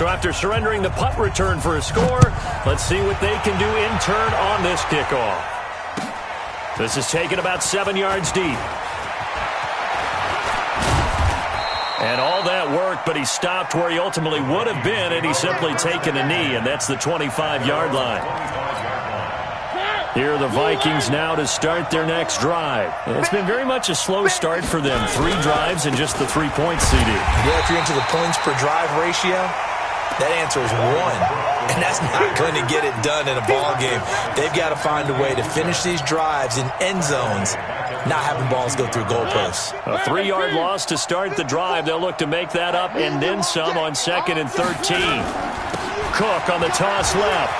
So after surrendering the punt return for a score, let's see what they can do in turn on this kickoff. This is taken about 7 yards deep. And all that work, but he stopped where he ultimately would have been, and he's simply taken a knee, and that's the 25-yard line. Here are the Vikings now to start their next drive. It's been very much a slow start for them. 3 drives and just the 3 points, CD. Yeah, if you're into the points per drive ratio, that answer is 1. And that's not going to get it done in a ball game. They've got to find a way to finish these drives in end zones, not having balls go through goalposts. A 3-yard loss to start the drive. They'll look to make that up and then some on 2nd and 13. Cook on the toss left.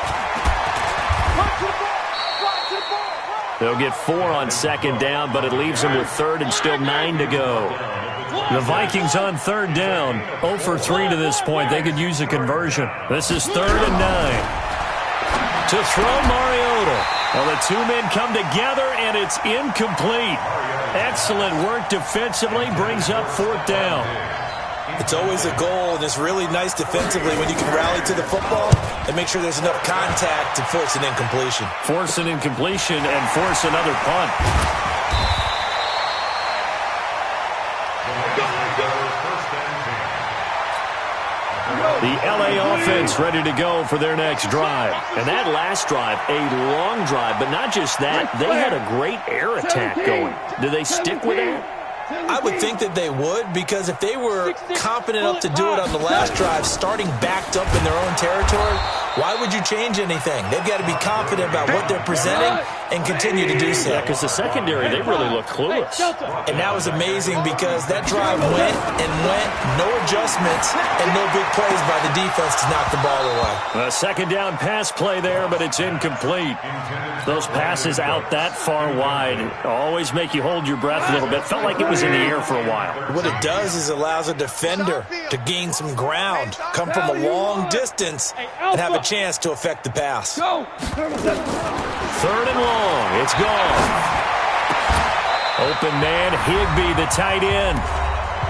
They'll get 4 on 2nd down, but it leaves them with 3rd and still 9 to go. The Vikings on 3rd down. 0 for 3 to this point. They could use a conversion. This is 3rd and 9. To throw Mariota. Well, the 2 men come together, and it's incomplete. Excellent work defensively. Brings up 4th down. It's always a goal, and it's really nice defensively when you can rally to the football and make sure there's enough contact to force an incompletion. Force an incompletion and force another punt. The LA offense ready to go for their next drive. And that last drive, a long drive, but not just that, they had a great air attack going. Do they stick with that? I would think that they would, because if they were confident enough to do it on the last drive, starting backed up in their own territory, why would you change anything? They've got to be confident about what they're presenting and continue to do so. Yeah, because the secondary, they really look clueless. And that was amazing because that drive went and went, no adjustments, and no big plays by the defense to knock the ball away. A 2nd down pass play there, but it's incomplete. Those passes out that far wide always make you hold your breath a little bit. Felt like it was in the air for a while. What it does is allows a defender to gain some ground, come from a long distance, and have a chance to affect the pass. 3rd and long. It's gone. Open man, Higbee, the tight end.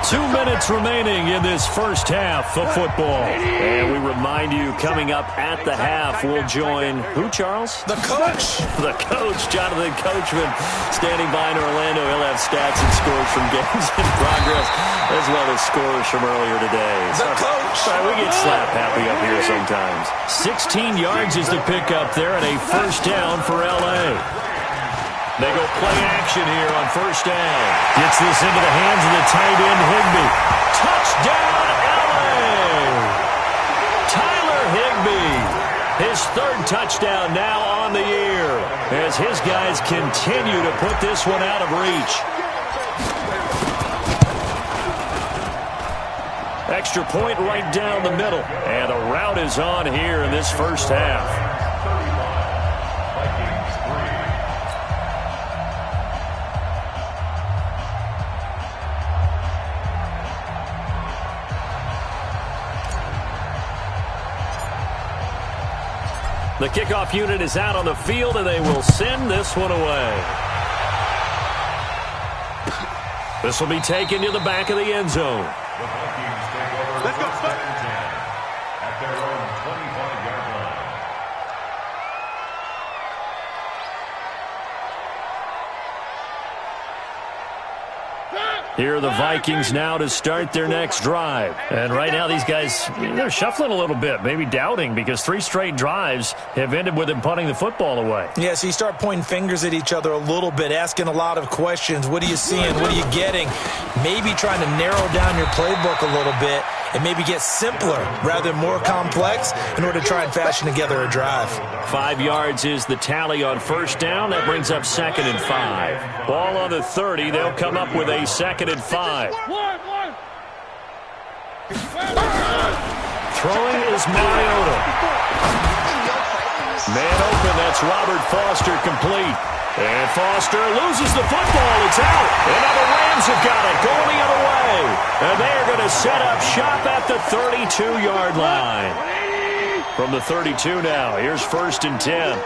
2 minutes remaining in this first half of football. And we remind you, coming up at the half, we'll join who, Charles? The coach. The coach, Jonathan Coachman, standing by in Orlando. He'll have stats and scores from games in progress, as well as scores from earlier today. The coach. Sorry, we get slap happy up here sometimes. 16 yards is the pickup there, and a 1st down for L.A. They go play action here on 1st down. Gets this into the hands of the tight end, Higbee. Touchdown, L.A. Tyler Higbee. His 3rd touchdown now on the year as his guys continue to put this one out of reach. Extra point right down the middle. And the route is on here in this first half. The kickoff unit is out on the field, and they will send this one away. This will be taken to the back of the end zone. Let's go. At their own 25-yard line. Here are the Vikings now to start their next drive. And right now these guys, they're shuffling a little bit, maybe doubting, because 3 straight drives have ended with them punting the football away. Yeah, so you start pointing fingers at each other a little bit, asking a lot of questions. What are you seeing? What are you getting? Maybe trying to narrow down your playbook a little bit and maybe get simpler rather than more complex in order to try and fashion together a drive. 5 yards is the tally on 1st down. That brings up 2nd and 5. Ball on the 30. They'll come up with a 2nd and 5. Throwing is Mariota. Man open, that's Robert Foster, complete. And Foster loses the football. It's out. And now the Rams have got it, going the other way. And they're going to set up shop at the 32-yard line. From the 32 now, here's 1st and 10.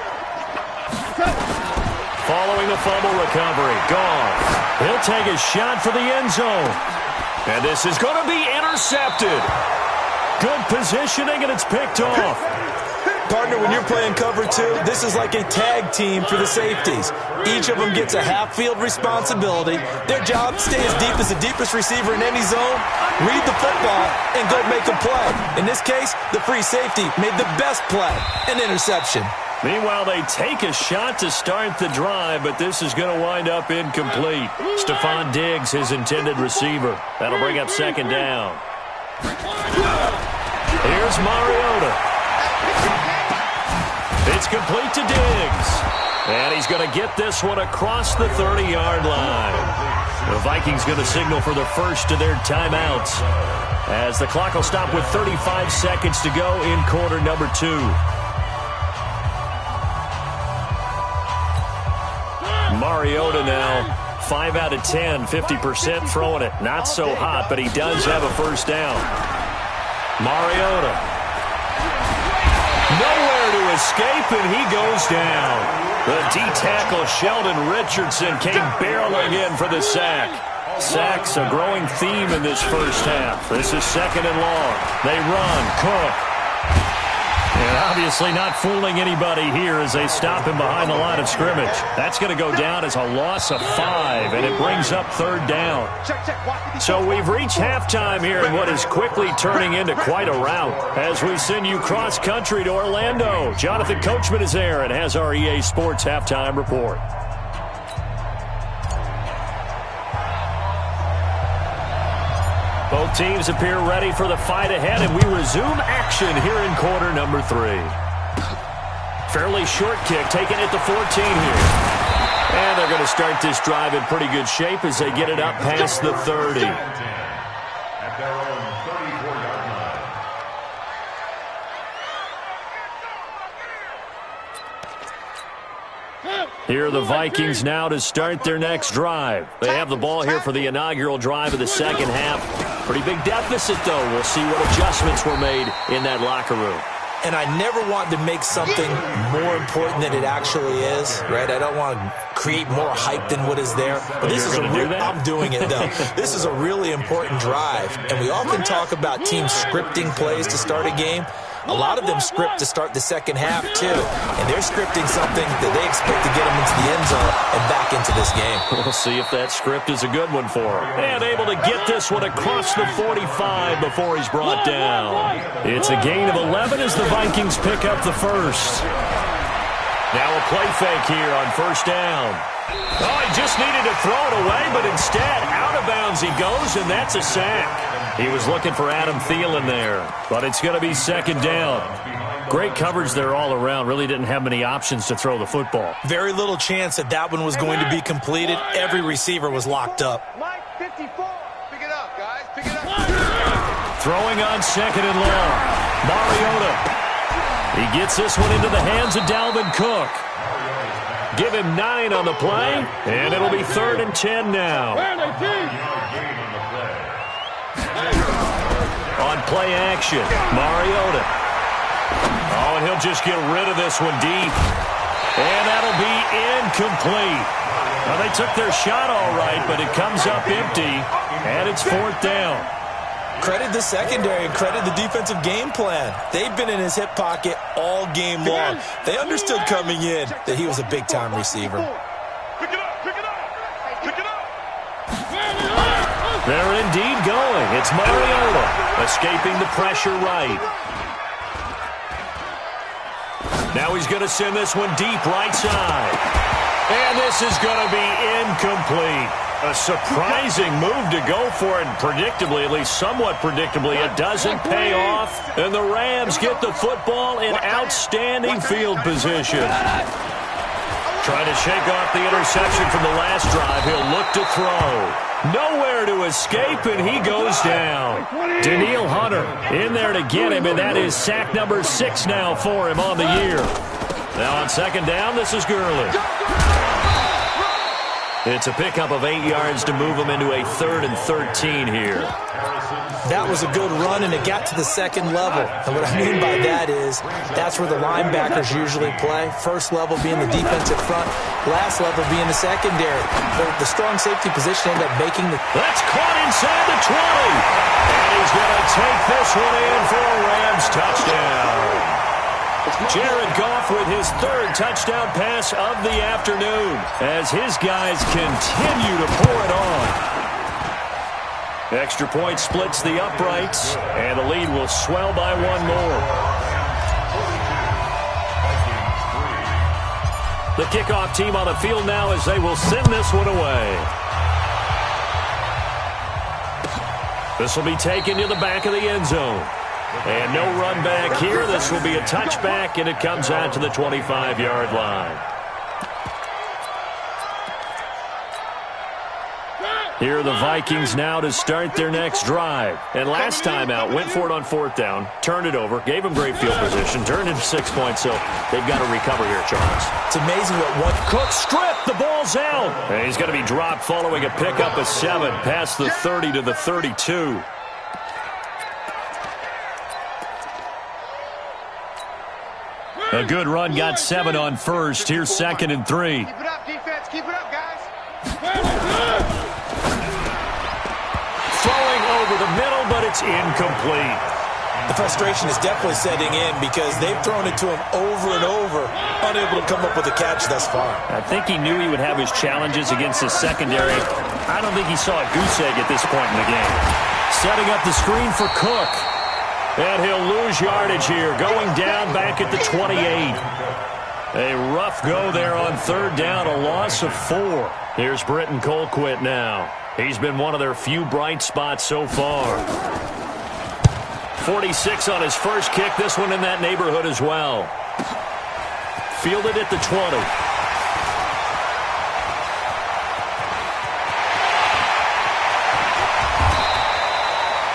Following the fumble recovery, gone. He'll take a shot for the end zone. And this is going to be intercepted. Good positioning, and it's picked off. Partner, when you're playing cover two, this is like a tag team for the safeties. Each of them gets a half-field responsibility. Their job, stay as deep as the deepest receiver in any zone, read the football, and go make a play. In this case, the free safety made the best play, an interception. Meanwhile, they take a shot to start the drive, but this is going to wind up incomplete. Stephon Diggs, his intended receiver. That'll bring up second down. Here's Mariota. It's complete to Diggs. And he's going to get this one across the 30-yard line. The Vikings going to signal for the first of their timeouts, as the clock will stop with 35 seconds to go in quarter number 2. Mariota now 5 out of 10, 50% throwing it. Not so hot, but he does have a first down. Mariota. Nowhere to escape, and he goes down. The D-tackle Sheldon Richardson came barreling in for the sack. Sacks a growing theme in this first half. This is second and long. They run. Cook. And obviously not fooling anybody here as they stop him behind the line of scrimmage. That's going to go down as a loss of 5, and it brings up third down. So we've reached halftime here in what is quickly turning into quite a rout as we send you cross-country to Orlando. Jonathan Coachman is there and has our EA Sports halftime report. Both teams appear ready for the fight ahead, and we resume action here in quarter number 3. Fairly short kick, taken at the 14 here. And they're going to start this drive in pretty good shape as they get it up past the 30. At their own 34-yard line. Here are the Vikings now to start their next drive. They have the ball here for the inaugural drive of the second half. Pretty big deficit, though. We'll see what adjustments were made in that locker room. And I never want to make something more important than it actually is, right? I don't want to create more hype than what is there. But this is I'm doing it, though. This is a really important drive. And we often talk about teams scripting plays to start a game. A lot of them script to start the second half, too. And they're scripting something that they expect to get them into the end zone and back into this game. We'll see if that script is a good one for him. And able to get this one across the 45 before he's brought down. It's a gain of 11 as the Vikings pick up the first. Now a play fake here on first down. Oh, he just needed to throw it away, but instead, out of bounds he goes, and that's a sack. He was looking for Adam Thielen there, but it's going to be second down. Great coverage there all around. Really didn't have many options to throw the football. Very little chance that that one was going to be completed. Every receiver was locked up. Mike 54. Pick it up, guys. Pick it up. Throwing on second and long. Mariota. He gets this one into the hands of Dalvin Cook. Give him 9 on the play, and it'll be 3rd and 10 now. On play action, Mariota. Oh, and he'll just get rid of this one deep. And that'll be incomplete. Well, they took their shot all right, but it comes up empty, and it's 4th down. Credit the secondary and credit the defensive game plan. They've been in his hip pocket all game long. They understood coming in that he was a big-time receiver. Pick it up. Pick it up. Pick it up. They're indeed going. It's Mariota escaping the pressure right. Now he's going to send this one deep right side. And this is going to be incomplete. A surprising move to go for it, and predictably, at least somewhat predictably, it doesn't pay off. And the Rams get the football in outstanding field position. Trying to shake off the interception from the last drive. He'll look to throw. Nowhere to escape, and he goes down. Danielle Hunter in there to get him, and that is sack number 6 now for him on the year. Now on second down, this is Gurley. It's a pickup of 8 yards to move him into a 3rd and 13 here. That was a good run, and it got to the second level. And what I mean by that is that's where the linebackers usually play. First level being the defensive front, last level being the secondary. The strong safety position ended up making the... That's caught inside the 20. And he's going to take this one in for a Rams touchdown. Jared Goff with his third touchdown pass of the afternoon as his guys continue to pour it on. Extra point splits the uprights, and the lead will swell by one more. The kickoff team on the field now as they will send this one away. This will be taken to the back of the end zone. And no run back here. This will be a touchback, and it comes out to the 25-yard line. Here are the Vikings now to start their next drive. And last time out, went for it on fourth down, turned it over, gave them great field position, turned into 6 points, so they've got to recover here, Charles. It's amazing what one Cook stripped. The ball's out. And he's going to be dropped following a pickup of 7 past the 30 to the 32. A good run, got 7 on first. Here's 2nd and 3. Keep it up, defense. Keep it up, guys. Throwing over the middle, but it's incomplete. The frustration is definitely setting in because they've thrown it to him over and over, unable to come up with a catch thus far. I think he knew he would have his challenges against his secondary. I don't think he saw a goose egg at this point in the game. Setting up the screen for Cook. And he'll lose yardage here, going down back at the 28. A rough go there on third down, a loss of 4. Here's Britton Colquitt now. He's been one of their few bright spots so far. 46 on his first kick, this one in that neighborhood as well. Fielded at the 20.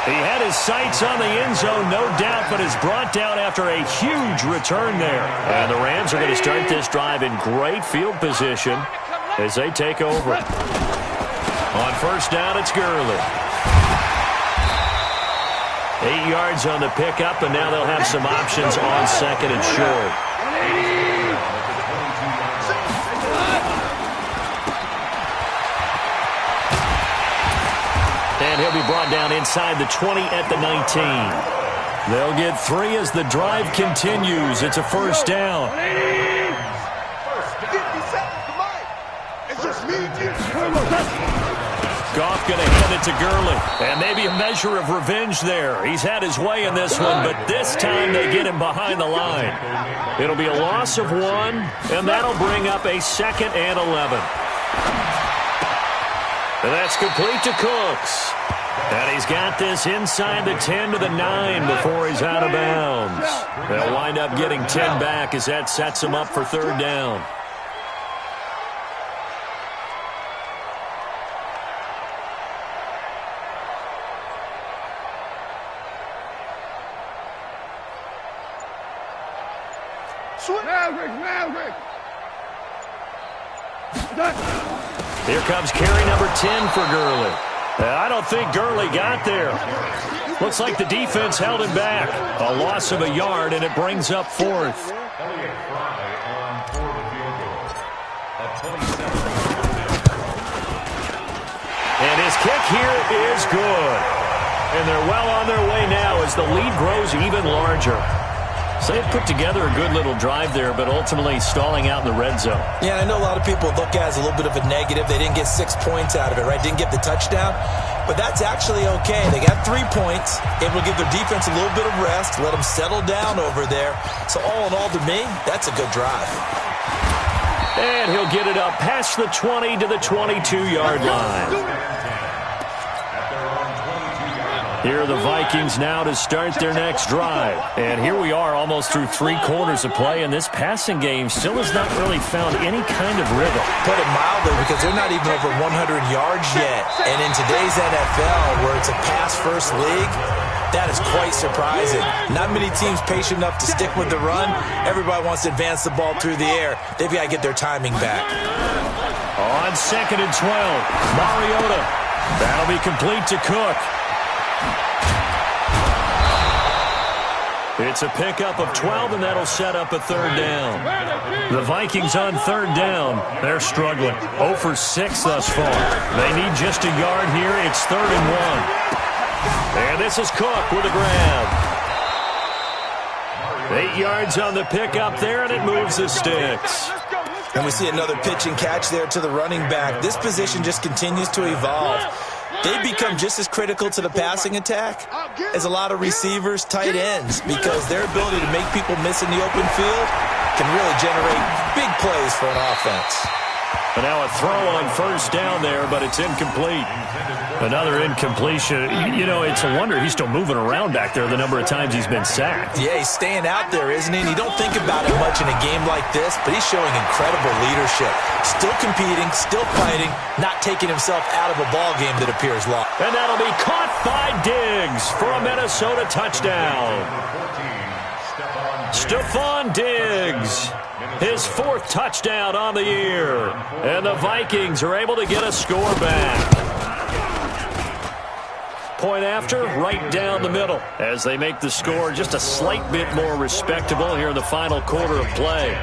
He had his sights on the end zone, no doubt, but is brought down after a huge return there. And the Rams are going to start this drive in great field position as they take over. On first down, it's Gurley. 8 yards on the pickup, and now they'll have some options on 2nd and short. And he'll be brought down inside the 20 at the 19. They'll get 3 as the drive continues. It's a first down. 50 seconds to Mike. It's just me, Goff going to hand it to Gurley. And maybe a measure of revenge there. He's had his way in this one, but this time they get him behind the line. It'll be a loss of 1, and that'll bring up a 2nd and 11. And that's complete to Cooks. And he's got this inside the 10 to the 9 before he's out of bounds. They'll wind up getting 10 back as that sets him up for third down. Here comes carry number 10 for Gurley. I don't think Gurley got there. Looks like the defense held him back. A loss of a yard, and it brings up 4th. And his kick here is good. And they're well on their way now as the lead grows even larger. So they've put together a good little drive there, but ultimately stalling out in the red zone. Yeah, I know a lot of people look at it as a little bit of a negative. They didn't get 6 points out of it, right? Didn't get the touchdown. But that's actually okay. They got 3 points, able to give their defense a little bit of rest, let them settle down over there. So all in all, to me, that's a good drive. And he'll get it up past the 20 to the 22-yard line. Here are the Vikings now to start their next drive. And here we are almost through 3 quarters of play, and this passing game still has not really found any kind of rhythm. Put it mildly, because they're not even over 100 yards yet. And in today's NFL, where it's a pass-first league, that is quite surprising. Not many teams patient enough to stick with the run. Everybody wants to advance the ball through the air. They've got to get their timing back. On 2nd and 12, Mariota. That'll be complete to Cook. It's a pickup of 12, and that'll set up a third down. The Vikings on third down. They're struggling. 0 for 6 thus far. They need just a yard here. It's 3rd and 1. And And this is Cook with a grab. 8 yards on the pickup there, and it moves the sticks. And we see another pitch and catch there to the running back. This position just continues to evolve. They become just as critical to the passing attack as a lot of receivers, tight ends, because their ability to make people miss in the open field can really generate big plays for an offense. And now a throw on first down there, but it's incomplete. Another incompletion. You know, it's a wonder he's still moving around back there the number of times he's been sacked. Yeah, he's staying out there, isn't he? And you don't think about it much in a game like this, but he's showing incredible leadership. Still competing, still fighting, not taking himself out of a ball game that appears lost. And that'll be caught by Diggs for a Minnesota touchdown. Stephon Diggs, his 4th touchdown on the year. And the Vikings are able to get a score back. Point after, right down the middle, as they make the score just a slight bit more respectable here in the final quarter of play.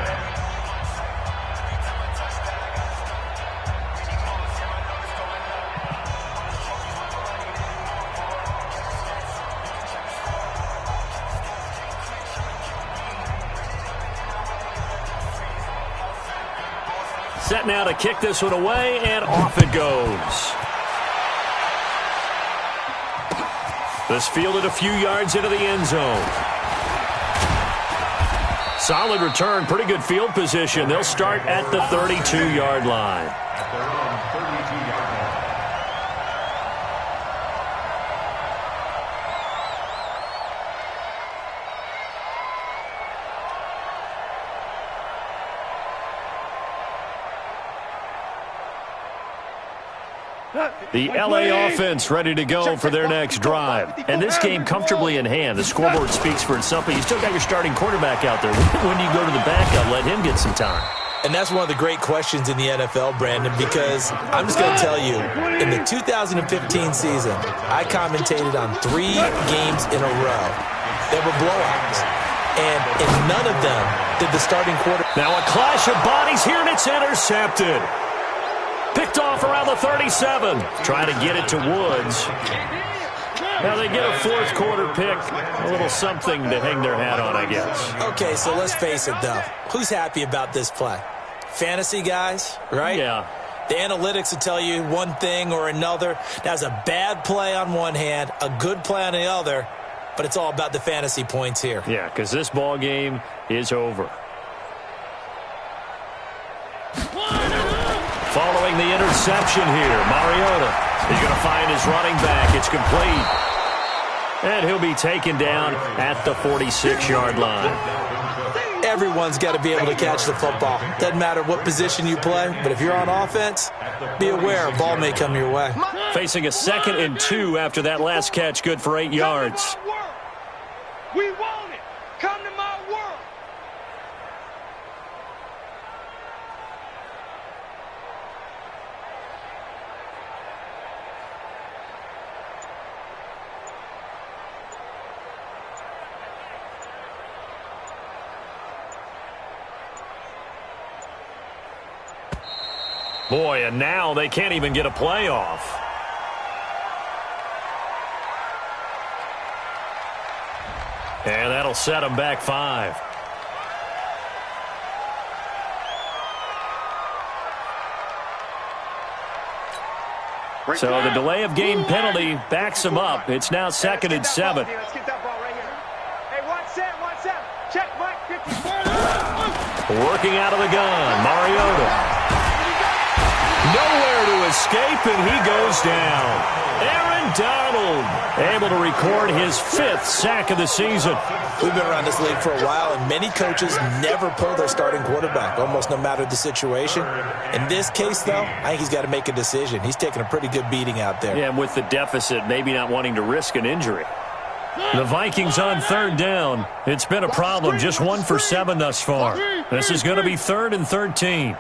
Set now to kick this one away, and off it goes. This fielded a few yards into the end zone. Solid return, pretty good field position. They'll start at the 32-yard line. At their own 32-yard line. The LA offense ready to go for their next drive. And this game comfortably in hand. The scoreboard speaks for itself, but you still got your starting quarterback out there. When do you go to the backup, let him get some time? And that's one of the great questions in the NFL, Brandon, because I'm just going to tell you, in the 2015 season, I commentated on 3 games in a row. They were blowouts. And in none of them did the starting quarterback. Now a clash of bodies here, and it's intercepted. Picked off around the 37. Trying to get it to Woods. Now they get a 4th quarter pick. A little something to hang their hat on, I guess. Okay, so let's face it, though. Who's happy about this play? Fantasy guys, right? Yeah. The analytics will tell you one thing or another. That's a bad play on one hand, a good play on the other, but it's all about the fantasy points here. Yeah, because this ball game is over. Following the interception here, Mariota is going to find his running back. It's complete. And he'll be taken down at the 46-yard line. Everyone's got to be able to catch the football. Doesn't matter what position you play, but if you're on offense, be aware a ball may come your way. Facing a 2nd and 2 after that last catch, good for 8 yards. We want it. Come to my world. Boy, and now they can't even get a playoff. And that'll set them back 5. So the delay of game penalty backs them up. It's now 2nd and 7. Let's get that ball right here. Hey, 1-7. Check, Mike. 50. Working out of the gun, Mariota. Nowhere to escape, and he goes down. Aaron Donald able to record his 5th sack of the season. We've been around this league for a while, and many coaches never pull their starting quarterback, almost no matter the situation. In this case, though, I think he's got to make a decision. He's taking a pretty good beating out there. Yeah, and with the deficit, maybe not wanting to risk an injury. The Vikings on 3rd down. It's been a problem, just 1 for 7 thus far. This is going to be 3rd and 13.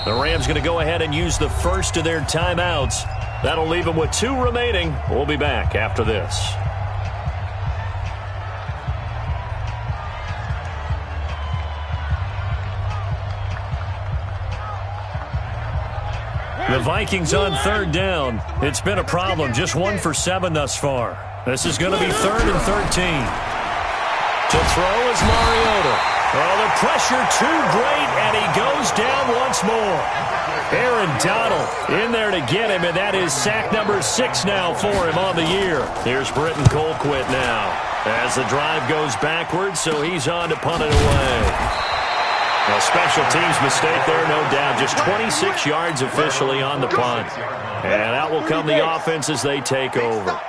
The Rams going to go ahead and use the first of their timeouts. That'll leave them with 2 remaining. We'll be back after this. The Vikings on 3rd down. It's been a problem. Just 1 for 7 thus far. This is going to be 3rd and 13. To throw is Mariota. Oh, the pressure too great, and he goes down once more. Aaron Donald in there to get him, and that is sack number 6 now for him on the year. Here's Britton Colquitt now as the drive goes backwards, so he's on to punt it away. A special teams mistake there, no doubt. Just 26 yards officially on the punt. And out will come the offense as they take over.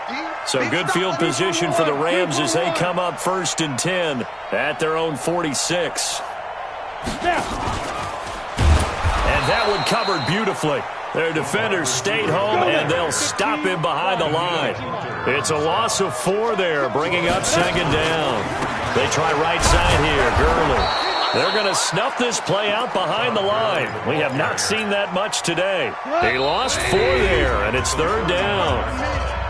So good field position for the Rams as they come up 1st and 10 at their own 46. And that one covered beautifully. Their defenders stayed home, and they'll stop him behind the line. It's a loss of 4 there, bringing up 2nd down. They try right side here, Gurley. They're going to snuff this play out behind the line. We have not seen that much today. They lost 4 there, and it's 3rd down.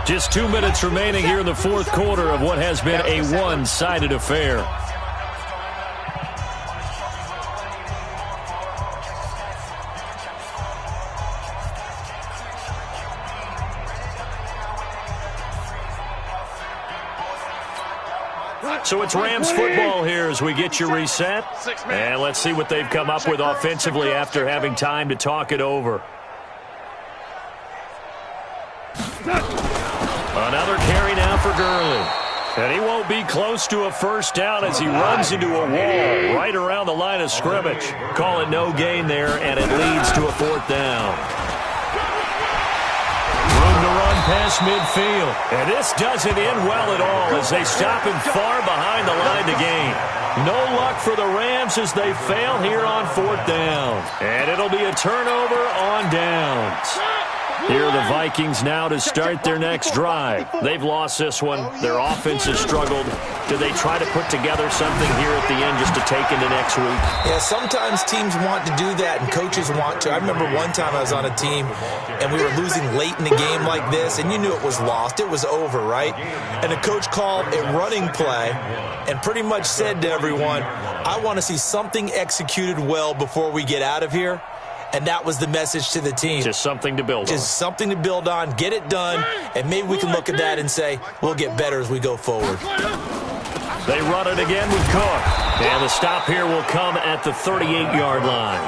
Just 2 minutes remaining here in the 4th quarter of what has been a one-sided affair. So it's Rams football here as we get you reset. And let's see what they've come up with offensively after having time to talk it over. Another carry now for Gurley. And he won't be close to a 1st down as he runs into a wall right around the line of scrimmage. Call it no gain there, and it leads to a 4th down. To run past midfield. And this doesn't end well at all as they stop him far behind the line to gain. No luck for the Rams as they fail here on 4th down. And it'll be a turnover on downs. Here are the Vikings now to start their next drive. They've lost this one. Their offense has struggled. Do they try to put together something here at the end just to take into next week? Yeah, sometimes teams want to do that and coaches want to. I remember one time I was on a team and we were losing late in a game like this, and you knew it was lost. It was over, right? And the coach called a running play and pretty much said to everyone, I want to see something executed well before we get out of here. And that was the message to the team. Just something to build on. Just something to build on, get it done, and maybe we can look at that and say, we'll get better as we go forward. They run it again with Cook. And the stop here will come at the 38-yard line.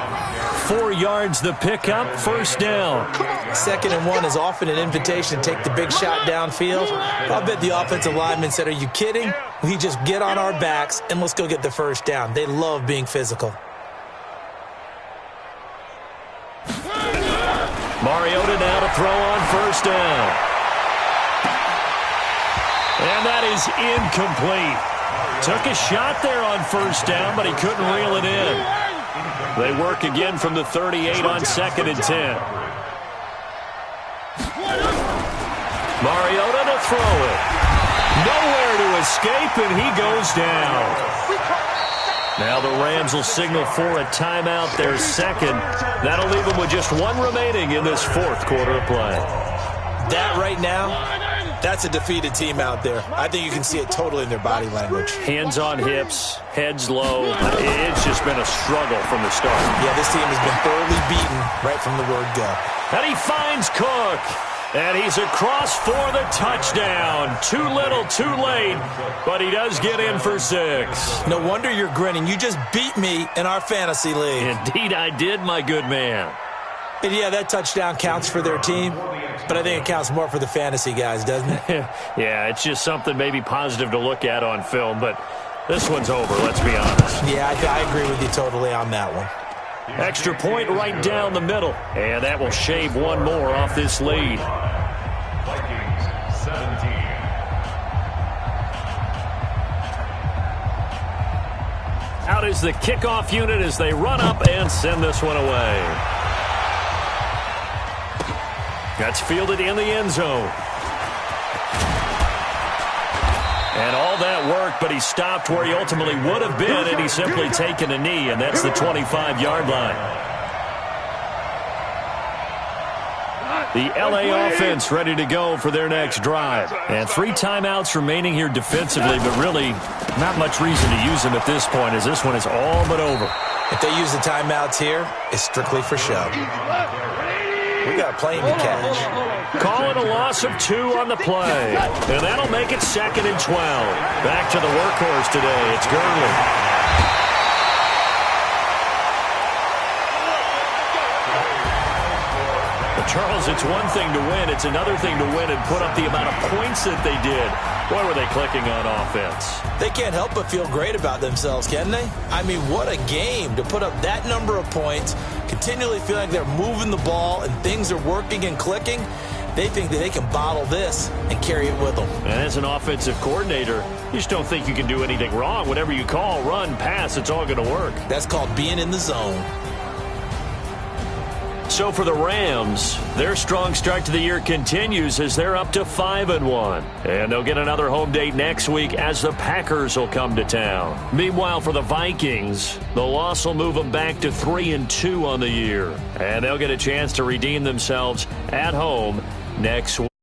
4 yards the pickup, 1st down. 2nd and 1 is often an invitation to take the big shot downfield. I bet the offensive lineman said, are you kidding? We just get on our backs and let's go get the 1st down. They love being physical. Mariota now to throw on 1st down. And that is incomplete. Took a shot there on 1st down, but he couldn't reel it in. They work again from the 38 on 2nd and 10. Mariota to throw it. Nowhere to escape, and he goes down. Now the Rams will signal for a timeout, their 2nd. That'll leave them with just 1 remaining in this 4th quarter of play. That right now, that's a defeated team out there. I think you can see it totally in their body language. Hands on hips, heads low. It's just been a struggle from the start. Yeah, this team has been thoroughly beaten right from the word go. And he finds Cook. And he's across for the touchdown. Too little, too late, but he does get in for 6. No wonder you're grinning. You just beat me in our fantasy league. Indeed I did, my good man. And yeah, that touchdown counts for their team, but I think it counts more for the fantasy guys, doesn't it? Yeah, it's just something maybe positive to look at on film, but this one's over, let's be honest. Yeah, I agree with you totally on that one. Extra point right down the middle, and that will shave 1 more off this lead. Vikings 17. Out is the kickoff unit as they run up and send this one away. That's fielded in the end zone. And all that work, but he stopped where he ultimately would have been, and he's simply taken a knee, and that's the 25-yard line. The LA offense ready to go for their next drive. And 3 timeouts remaining here defensively, but really not much reason to use them at this point as this one is all but over. If they use the timeouts here, it's strictly for show. We got a plane to catch. Calling a loss of 2 on the play. And that'll make it 2nd and 12. Back to the workhorse today. It's Gurley. Charles, it's one thing to win. It's another thing to win and put up the amount of points that they did. Boy, were they clicking on offense. They can't help but feel great about themselves, can they? I mean, what a game to put up that number of points, continually feel like they're moving the ball and things are working and clicking. They think that they can bottle this and carry it with them. And as an offensive coordinator, you just don't think you can do anything wrong. Whatever you call, run, pass, it's all going to work. That's called being in the zone. So for the Rams, their strong start to the year continues as they're up to 5-1. And they'll get another home date next week as the Packers will come to town. Meanwhile, for the Vikings, the loss will move them back to 3-2 on the year. And they'll get a chance to redeem themselves at home next week.